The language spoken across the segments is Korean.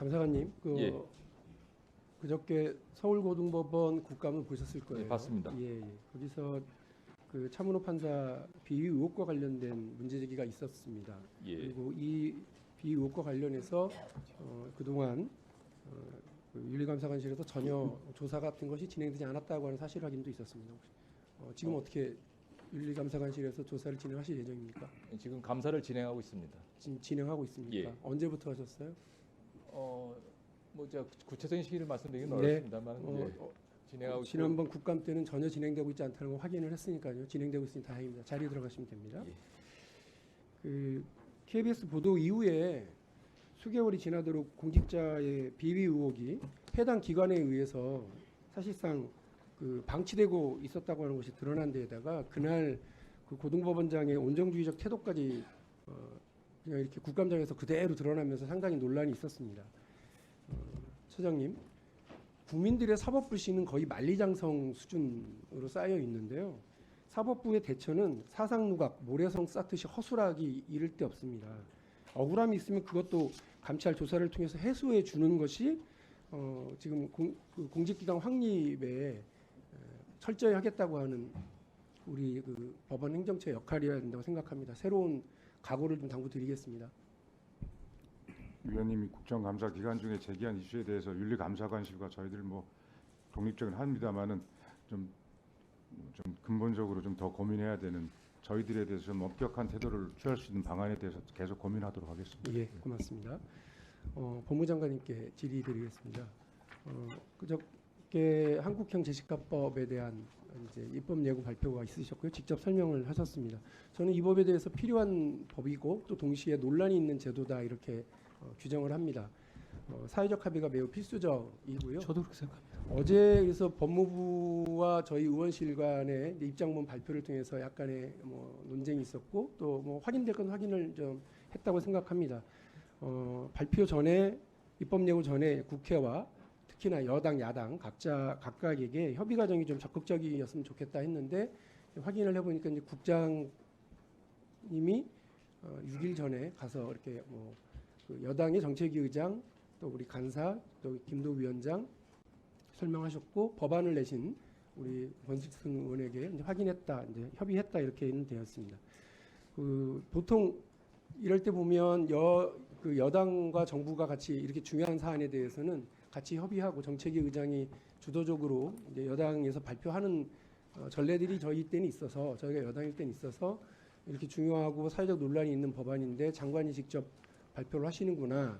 감사관님, 예. 그저께 서울고등법원 국감을 보셨을 거예요. 네, 봤습니다. 예. 거기서 그 차문호 판사 비위 의혹과 관련된 문제 제기가 있었습니다. 예. 그리고 이 비위 의혹과 관련해서 그동안 그 윤리감사관실에서 전혀 조사 같은 것이 진행되지 않았다고 하는 사실 확인도 있었습니다. 지금 어떻게 윤리감사관실에서 조사를 진행하실 예정입니까? 지금 감사를 진행하고 있습니다. 지금 진행하고 있습니까? 예. 언제부터 하셨어요? 뭐 제가 구체적인 시기를 말씀드리기는 네. 어렵습니다만 이제 진행하고 지난번 국감 때는 전혀 진행되고 있지 않다는 걸 확인을 했으니까요. 진행되고 있으니 다행입니다. 자리에 들어가시면 됩니다. 예. 그 KBS 보도 이후에 수개월이 지나도록 공직자의 비위 의혹이 해당 기관에 의해서 사실상 그 방치되고 있었다고 하는 것이 드러난 데에다가 그날 그 고등법원장의 온정주의적 태도까지 그냥 이렇게 국감장에서 그대로 드러나면서 상당히 논란이 있었습니다. 처장님, 국민들의 사법불신은 거의 만리장성 수준으로 쌓여 있는데요. 사법부의 대처는 사상누각, 모래성 쌓듯이 허술하기 이를 데 없습니다. 억울함이 있으면 그것도 감찰 조사를 통해서 해소해 주는 것이 지금 공직기강 확립에 철저히 하겠다고 하는 우리 그 법원 행정처의 역할이어야 된다고 생각합니다. 새로운 각오를 좀 당부드리겠습니다. 위원님이 국정감사 기간 중에 제기한 이슈에 대해서 윤리감사관실과 저희들 뭐 독립적인 합니다만은 좀 근본적으로 좀 더 고민해야 되는 저희들에 대해서 좀 엄격한 태도를 취할 수 있는 방안에 대해서 계속 고민하도록 하겠습니다. 예, 고맙습니다. 법무장관님께 질의드리겠습니다. 그저께 한국형 제시카법에 대한 이제 입법 예고 발표가 있으셨고요. 직접 설명을 하셨습니다. 저는 이 법에 대해서 필요한 법이고 또 동시에 논란이 있는 제도다 이렇게 규정을 합니다. 사회적 합의가 매우 필수적이고요. 저도 그렇게 생각합니다. 어제 그래서 법무부와 저희 의원실 간의 입장문 발표를 통해서 약간의 뭐 논쟁이 있었고 또 뭐 확인될 건 확인을 좀 했다고 생각합니다. 발표 전에 입법 예고 전에 국회와 특히나 여당 야당 각각에게 협의 과정이 좀 적극적이었으면 좋겠다 했는데 확인을 해보니까 이제 국장님이 6일 전에 가서 이렇게 뭐 그 여당의 정책위 의장 또 우리 간사 또 김도 위원장 설명하셨고 법안을 내신 우리 권식순 의원에게 이제 확인했다, 이제 협의했다 이렇게는 되었습니다. 그 보통 이럴 때 보면 그 여당과 정부가 같이 이렇게 중요한 사안에 대해서는 같이 협의하고 정책위 의장이 주도적으로 이제 여당에서 발표하는 전례들이 저희 때는 있어서 저희가 여당일 때는 있어서 이렇게 중요하고 사회적 논란이 있는 법안인데 장관이 직접 발표를 하시는구나.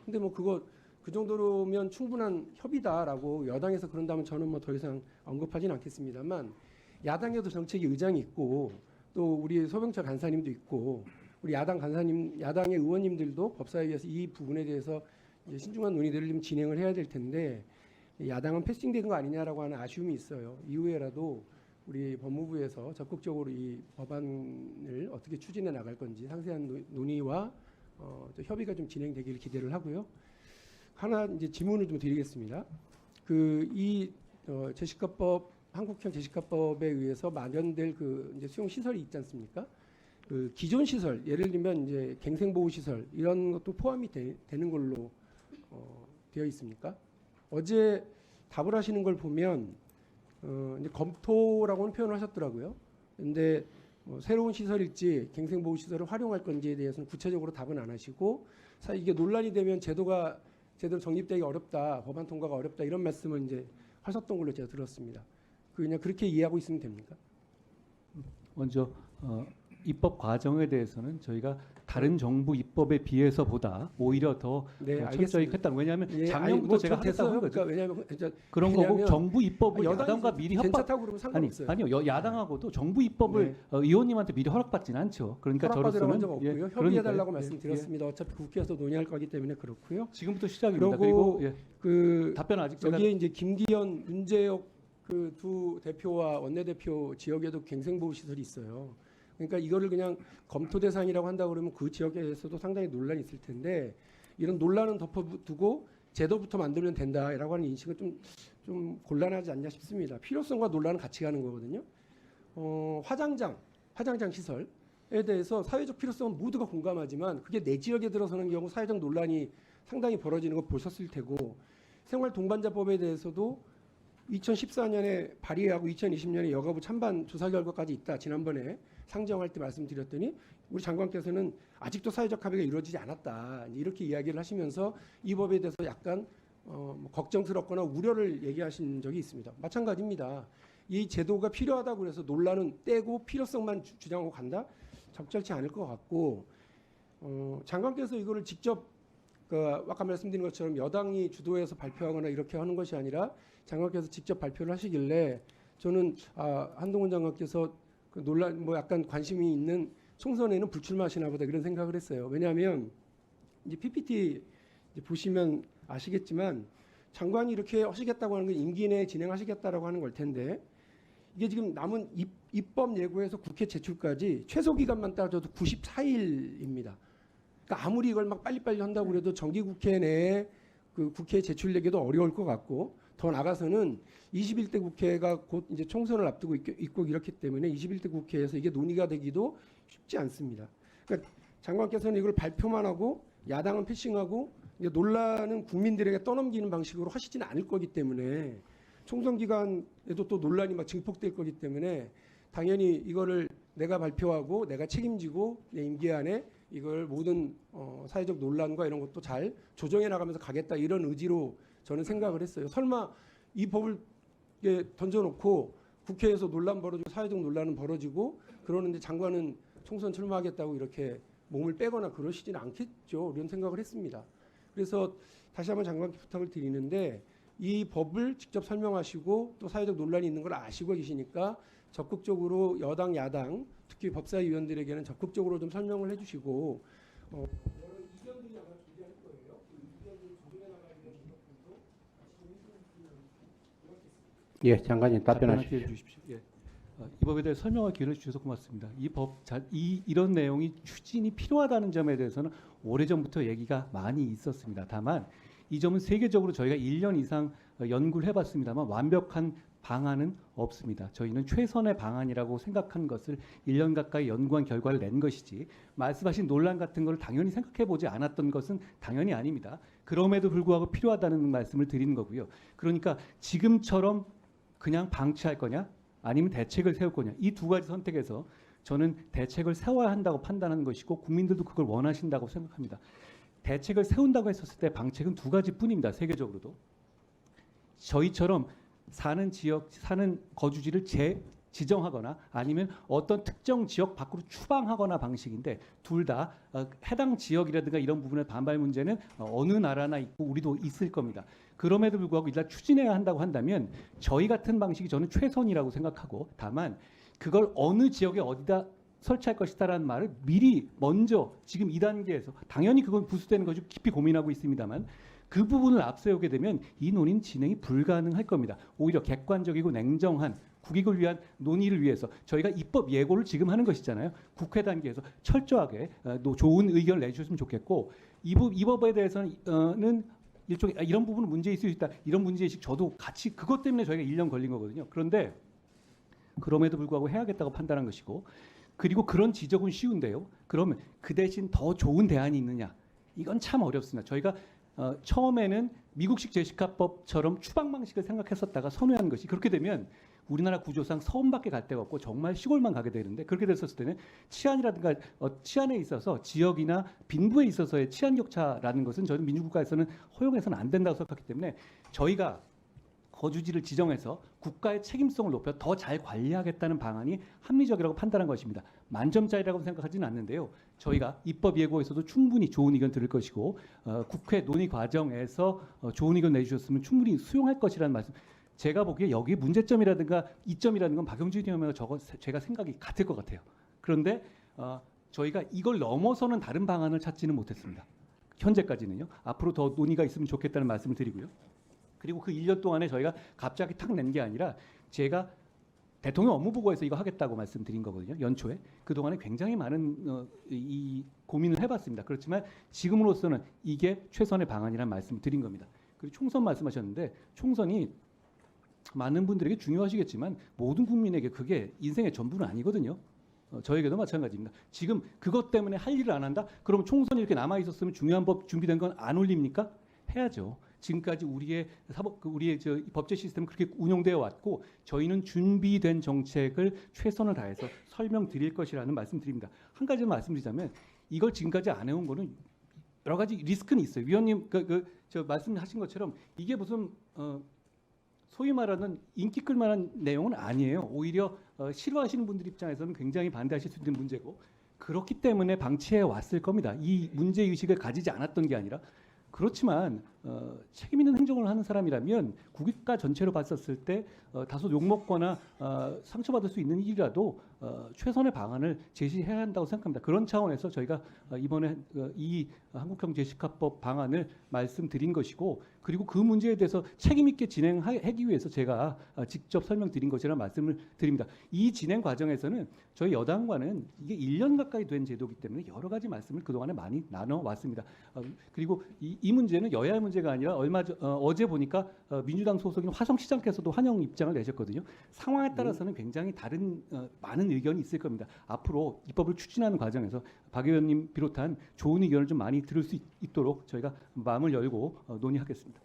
근데 뭐 그 정도로면 충분한 협의다라고 여당에서 그런다면 저는 뭐 더 이상 언급하지는 않겠습니다만 야당에도 정책위 의장이 있고 또 우리 소병철 간사님도 있고 우리 야당의 의원님들도 법사위에서 이 부분에 대해서 이제 신중한 논의들을 좀 진행을 해야 될 텐데 야당은 패싱된 거 아니냐라고 하는 아쉬움이 있어요. 이후에라도 우리 법무부에서 적극적으로 이 법안을 어떻게 추진해 나갈 건지 상세한 논의와 협의가 좀 진행되기를 기대를 하고요. 하나 이제 질문을 좀 드리겠습니다. 이 제시카법 한국형 제시카법에 의해서 마련될 그 이제 수용 시설이 있지 않습니까? 그 기존 시설 예를 들면 이제 갱생보호 시설 이런 것도 포함이 되는 걸로 되어 있습니까? 어제 답을 하시는 걸 보면 이제 검토라고는 표현을 하셨더라고요. 근데 새로운 시설일지 갱생보호 시설을 활용할 건지에 대해서는 구체적으로 답은 안 하시고 이게 논란이 되면 제도가 제대로 정립되기 어렵다, 법안 통과가 어렵다 이런 말씀을 이제 하셨던 걸로 제가 들었습니다. 그냥 그렇게 이해하고 있으면 됩니까? 먼저 입법 과정에 대해서는 저희가 다른 정부 입법에 비해서보다 오히려 더 철저히 했다. 왜냐하면 작년부터 제가 하겠다고 한 거죠. 왜냐하면 그런 거고 정부 입법을 야당과 미리 괜찮다고 그러면 상관없어요. 아니요. 야당하고도 정부 입법을 의원님한테 미리 허락받지는 않죠. 그러니까 허락받으라고 한 적 저로서는 없고요. 협의해달라고 말씀드렸습니다. 어차피 국회에서 논의할 거기 때문에 그렇고요. 지금부터 시작입니다. 그리고 그 답변 아직 제가 여기에 이제 김기현, 문재혁 그 두 대표와 원내대표 지역에도 갱생보호 시설이 있어요. 그러니까 이거를 그냥 검토 대상이라고 한다 그러면 그 지역에서도 상당히 논란이 있을 텐데 이런 논란은 덮어두고 제도부터 만들면 된다라고 하는 인식은 좀 곤란하지 않냐 싶습니다. 필요성과 논란은 같이 가는 거거든요. 화장장 시설에 대해서 사회적 필요성은 모두가 공감하지만 그게 내 지역에 들어서는 경우 사회적 논란이 상당히 벌어지는 거 보셨을 테고 생활 동반자법에 대해서도 2014년에 발의하고 2020년에 여가부 찬반 조사 결과까지 있다. 지난번에 상정할 때 말씀드렸더니 우리 장관께서는 아직도 사회적 합의가 이루어지지 않았다. 이렇게 이야기를 하시면서 이 법에 대해서 약간 걱정스럽거나 우려를 얘기하신 적이 있습니다. 마찬가지입니다. 이 제도가 필요하다고 해서 논란은 떼고 필요성만 주장하고 간다? 적절치 않을 것 같고 장관께서 이거를 직접 아까 말씀드린 것처럼 여당이 주도해서 발표하거나 이렇게 하는 것이 아니라 장관께서 직접 발표를 하시길래 저는 한동훈 장관께서 그 논란 약간 관심이 있는 총선에는 불출마하시나 보다 그런 생각을 했어요. 왜냐하면 이제 PPT 이제 보시면 아시겠지만 장관이 이렇게 하시겠다고 하는 건 임기 내에 진행하시겠다라고 하는 걸 텐데 이게 지금 남은 입법 예고에서 국회 제출까지 최소 기간만 따져도 94일입니다. 그러니까 아무리 이걸 막 빨리빨리 한다고 해도 정기국회 내에 그 국회에 제출되기도 어려울 것 같고 더 나가서는 21대 국회가 곧 이제 총선을 앞두고 있고 이렇기 때문에 21대 국회에서 이게 논의가 되기도 쉽지 않습니다. 그러니까 장관께서는 이걸 발표만 하고 야당은 패싱하고 이제 논란은 국민들에게 떠넘기는 방식으로 하시지는 않을 거기 때문에 총선 기간에도 또 논란이 막 증폭될 거기 때문에 당연히 이거를 내가 발표하고 내가 책임지고 내 임기 안에 이걸 모든 사회적 논란과 이런 것도 잘 조정해 나가면서 가겠다 이런 의지로 저는 생각을 했어요. 설마 이 법을 던져놓고 국회에서 논란 벌어지고 사회적 논란은 벌어지고 그러는데 장관은 총선 출마하겠다고 이렇게 몸을 빼거나 그러시지는 않겠죠. 이런 생각을 했습니다. 그래서 다시 한번 장관께 부탁을 드리는데 이 법을 직접 설명하시고 또 사회적 논란이 있는 걸 아시고 계시니까 적극적으로 여당 야당 특히 법사위원들에게는 적극적으로 좀 설명을 해주시고 여러 이견들이 아마 존재할 거예요. 그 이견들을 조정해 나가야 되는 부분도 같이 예, 장관님 답변하십시오. 주십시오. 예. 이 법에 대해 설명할 기회를 주셔서 고맙습니다. 이런 내용이 추진이 필요하다는 점에 대해서는 오래전부터 얘기가 많이 있었습니다. 다만 이 점은 세계적으로 저희가 1년 이상 연구를 해봤습니다만 완벽한 방안은 없습니다. 저희는 최선의 방안이라고 생각한 것을 1년 가까이 연구한 결과를 낸 것이지 말씀하신 논란 같은 걸 당연히 생각해보지 않았던 것은 당연히 아닙니다. 그럼에도 불구하고 필요하다는 말씀을 드리는 거고요. 그러니까 지금처럼 그냥 방치할 거냐 아니면 대책을 세울 거냐 이 두 가지 선택에서 저는 대책을 세워야 한다고 판단하는 것이고 국민들도 그걸 원하신다고 생각합니다. 대책을 세운다고 했었을 때 방책은 두 가지뿐입니다. 세계적으로도. 저희처럼 사는 지역, 사는 거주지를 지정하거나 아니면 어떤 특정 지역 밖으로 추방하거나 방식인데 둘 다 해당 지역이라든가 이런 부분의 반발 문제는 어느 나라나 있고 우리도 있을 겁니다. 그럼에도 불구하고 일단 추진해야 한다고 한다면 저희 같은 방식이 저는 최선이라고 생각하고 다만 그걸 어느 지역에 어디다 설치할 것이다라는 말을 미리 먼저 지금 2단계에서 당연히 그건 부수되는 거죠. 깊이 고민하고 있습니다만 그 부분을 앞세우게 되면 이 논의는 진행이 불가능할 겁니다. 오히려 객관적이고 냉정한 국익을 위한 논의를 위해서 저희가 입법 예고를 지금 하는 것이잖아요. 국회 단계에서 철저하게 좋은 의견을 내주셨으면 좋겠고 이 법에 대해서는 일종의 이런 부분은 문제 있을 수 있다. 이런 문제의식 저도 같이 그것 때문에 저희가 1년 걸린 거거든요. 그런데 그럼에도 불구하고 해야겠다고 판단한 것이고 그리고 그런 지적은 쉬운데요. 그러면 그 대신 더 좋은 대안이 있느냐? 이건 참 어렵습니다. 저희가 처음에는 미국식 제시카법처럼 추방 방식을 생각했었다가 선회한 것이 그렇게 되면 우리나라 구조상 서울밖에 갈 데가 없고 정말 시골만 가게 되는데 그렇게 됐었을 때는 치안이라든가 치안에 있어서 지역이나 빈부에 있어서의 치안 격차라는 것은 저는 민주국가에서는 허용해서는 안 된다고 생각하기 때문에 저희가 거주지를 지정해서 국가의 책임성을 높여 더 잘 관리하겠다는 방안이 합리적이라고 판단한 것입니다. 만점짜리라고 생각하지는 않는데요. 저희가 입법 예고에서도 충분히 좋은 의견 들을 것이고 국회 논의 과정에서 좋은 의견 내주셨으면 충분히 수용할 것이라는 말씀. 제가 보기에 여기 문제점이라든가 이점이라는 건 박영준 의원과 제가 생각이 같을 것 같아요. 그런데 저희가 이걸 넘어서는 다른 방안을 찾지는 못했습니다. 현재까지는요. 앞으로 더 논의가 있으면 좋겠다는 말씀을 드리고요. 그리고 그 1년 동안에 저희가 갑자기 탁 낸 게 아니라 제가 대통령 업무보고에서 이거 하겠다고 말씀드린 거거든요. 연초에. 그동안에 굉장히 많은 이 고민을 해봤습니다. 그렇지만 지금으로서는 이게 최선의 방안이라는 말씀을 드린 겁니다. 그리고 총선 말씀하셨는데 총선이 많은 분들에게 중요하시겠지만 모든 국민에게 그게 인생의 전부는 아니거든요. 저에게도 마찬가지입니다. 지금 그것 때문에 할 일을 안 한다? 그럼 총선이 이렇게 남아 있었으면 중요한 법 준비된 건 안 올립니까? 해야죠. 지금까지 우리의 우리의 법제 시스템은 그렇게 운영되어 왔고 저희는 준비된 정책을 최선을 다해서 설명드릴 것이라는 말씀드립니다. 한 가지만 말씀드리자면 이걸 지금까지 안 해온 거는 여러 가지 리스크는 있어요. 위원님 저 말씀하신 것처럼 이게 무슨 소위 말하는 인기 끌만한 내용은 아니에요. 오히려 싫어하시는 분들 입장에서는 굉장히 반대하실 수 있는 문제고 그렇기 때문에 방치해 왔을 겁니다. 이 문제 의식을 가지지 않았던 게 아니라 그렇지만 책임 있는 행정을 하는 사람이라면 국가 전체로 봤었을 때 다소 욕먹거나 상처받을 수 있는 일이라도 최선의 방안을 제시해야 한다고 생각합니다. 그런 차원에서 저희가 이번에 이 한국형 제시카법 방안을 말씀드린 것이고 그리고 그 문제에 대해서 책임 있게 진행하기 위해서 제가 직접 설명드린 것이라는 말씀을 드립니다. 이 진행 과정에서는 저희 여당과는 이게 1년 가까이 된 제도이기 때문에 여러 가지 말씀을 그동안에 많이 나눠왔습니다. 그리고 이 문제는 여야의 문제가 아니라 어제 보니까 민주당 소속인 화성시장께서도 환영 입장을 내셨거든요. 상황에 따라서는 굉장히 다른 많은 의견이 있을 겁니다. 앞으로 입법을 추진하는 과정에서 박 의원님 비롯한 좋은 의견을 좀 많이 들을 수 있도록 저희가 마음을 열고 논의하겠습니다.